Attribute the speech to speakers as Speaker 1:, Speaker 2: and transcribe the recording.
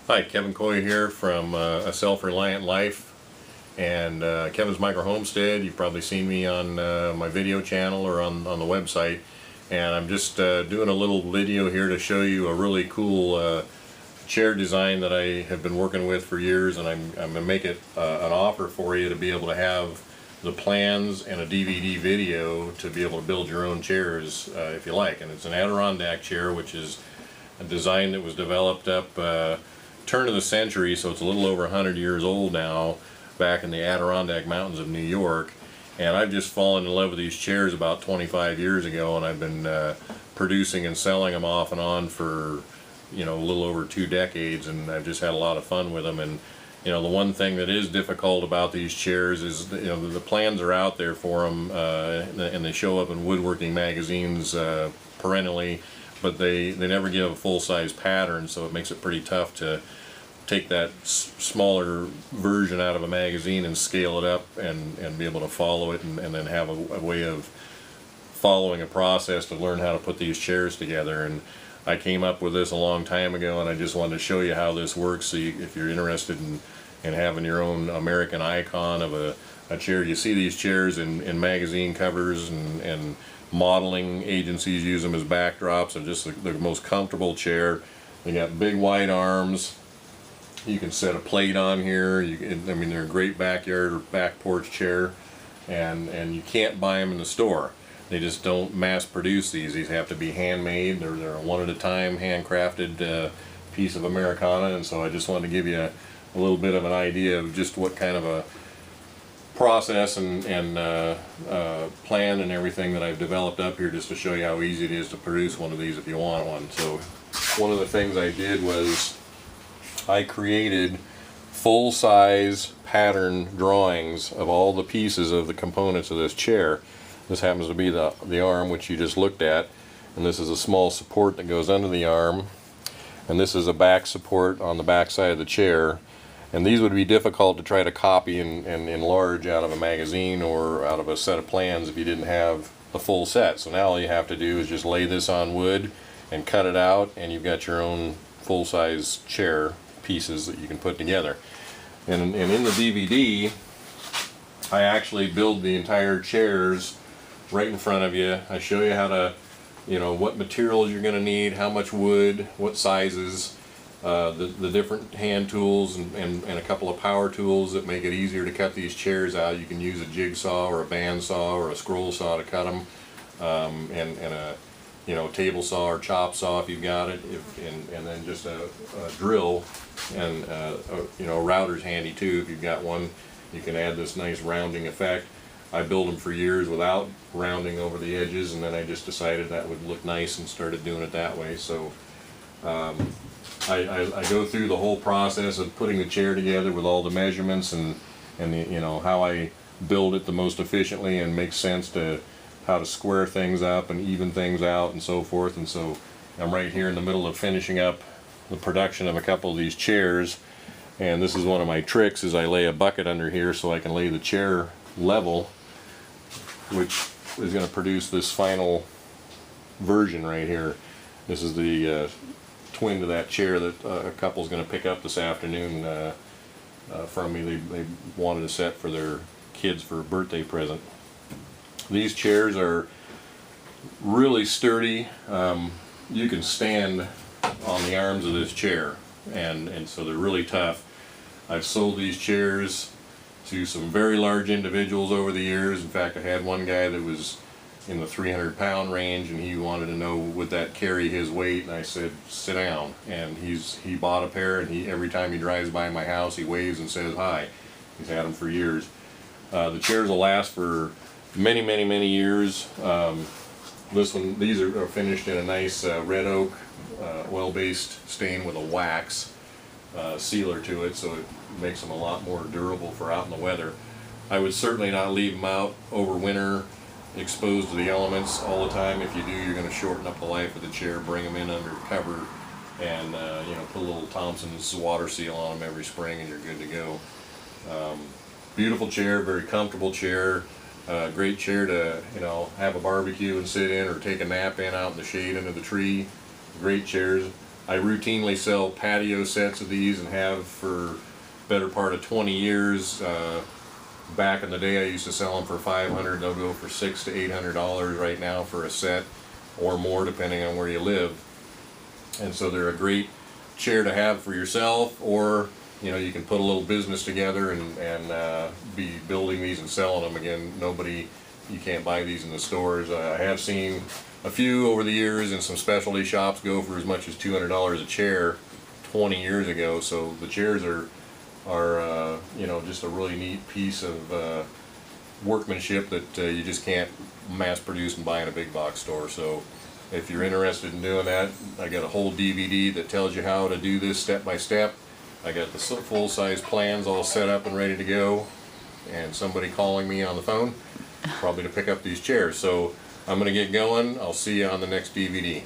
Speaker 1: Hi, Kevin Coy here from A Self-Reliant Life and Kevin's Micro Homestead. You've probably seen me on my video channel or on the website, and I'm just doing a little video here to show you a really cool chair design that I have been working with for years, and I'm going to make it an offer for you to be able to have the plans and a DVD video to be able to build your own chairs if you like. And it's an Adirondack chair, which is a design that was developed up turn of the century, so it's a little over 100 years old now, back in the Adirondack Mountains of New York. And I've just fallen in love with these chairs about 25 years ago, and I've been producing and selling them off and on for, you know, a little over 2 decades, and I've just had a lot of fun with them. And you know, the one thing that is difficult about these chairs is, you know, the plans are out there for them, and they show up in woodworking magazines perennially, but they never give a full-size pattern, so it makes it pretty tough to take that smaller version out of a magazine and scale it up and be able to follow it, and then have a way of following a process to learn how to put these chairs together. And I came up with this a long time ago, and I just wanted to show you how this works, so if you're interested in having your own American icon of a chair. You see these chairs in magazine covers, and modeling agencies use them as backdrops, and just the most comfortable chair. They got big wide arms. You can set a plate on here. I mean, they're a great backyard or back porch chair, and you can't buy them in the store. They just don't mass produce these. These have to be handmade. They're a one at a time, handcrafted piece of Americana. And so I just wanted to give you a little bit of an idea of just what kind of a process and plan and everything that I've developed up here, just to show you how easy it is to produce one of these if you want one. So one of the things I did was I created full-size pattern drawings of all the pieces of the components of this chair. This happens to be the arm, which you just looked at, and this is a small support that goes under the arm, and this is a back support on the back side of the chair. And these would be difficult to try to copy and enlarge out of a magazine or out of a set of plans if you didn't have the full set. So now all you have to do is just lay this on wood and cut it out, and you've got your own full-size chair pieces that you can put together. And in the DVD, I actually build the entire chairs right in front of you. I show you how to, you know, what materials you're going to need, how much wood, what sizes, the different hand tools, and a couple of power tools that make it easier to cut these chairs out. You can use a jigsaw or a bandsaw or a scroll saw to cut them, and a, you know, table saw or chop saw if you've got it, and then just a drill, and you know, a router's handy too if you've got one. You can add this nice rounding effect. I built them for years without rounding over the edges, and then I just decided that would look nice and started doing it that way. So I go through the whole process of putting the chair together with all the measurements and the, you know, how I build it the most efficiently and makes sense to how to square things up and even things out and so forth. And so I'm right here in the middle of finishing up the production of a couple of these chairs, and this is one of my tricks, is I lay a bucket under here so I can lay the chair level, which is going to produce this final version right here. This is the twin to that chair that a couple's going to pick up this afternoon from me. They wanted a set for their kids for a birthday present. These chairs are really sturdy. You can stand on the arms of this chair, and so they're really tough. I've sold these chairs to some very large individuals over the years. In fact, I had one guy that was in the 300-pound range, and he wanted to know would that carry his weight, and I said sit down. And he bought a pair, and every time he drives by my house he waves and says hi. He's had them for years. The chairs will last for many years. These are finished in a nice red oak oil-based stain with a wax sealer to it, so it makes them a lot more durable for out in the weather. I would certainly not leave them out over winter exposed to the elements all the time. If you do, you're going to shorten up the life of the chair. Bring them in under cover, and you know, put a little Thompson's water seal on them every spring, and you're good to go. Beautiful chair, very comfortable chair. Great chair to, you know, have a barbecue and sit in, or take a nap in out in the shade under the tree. Great chairs. I routinely sell patio sets of these and have for better part of 20 years. Back in the day, I used to sell them for $500. They'll go for $600 to $800 right now for a set, or more depending on where you live. And so they're a great chair to have for yourself, or you know, you can put a little business together and be building these and selling them. Again, you can't buy these in the stores. I have seen a few over the years in some specialty shops go for as much as $200 a chair 20 years ago. So the chairs are you know, just a really neat piece of workmanship that you just can't mass produce and buy in a big box store. So if you're interested in doing that, I got a whole DVD that tells you how to do this step by step. I got the full-size plans all set up and ready to go, and somebody calling me on the phone probably to pick up these chairs. So I'm going to get going. I'll see you on the next DVD.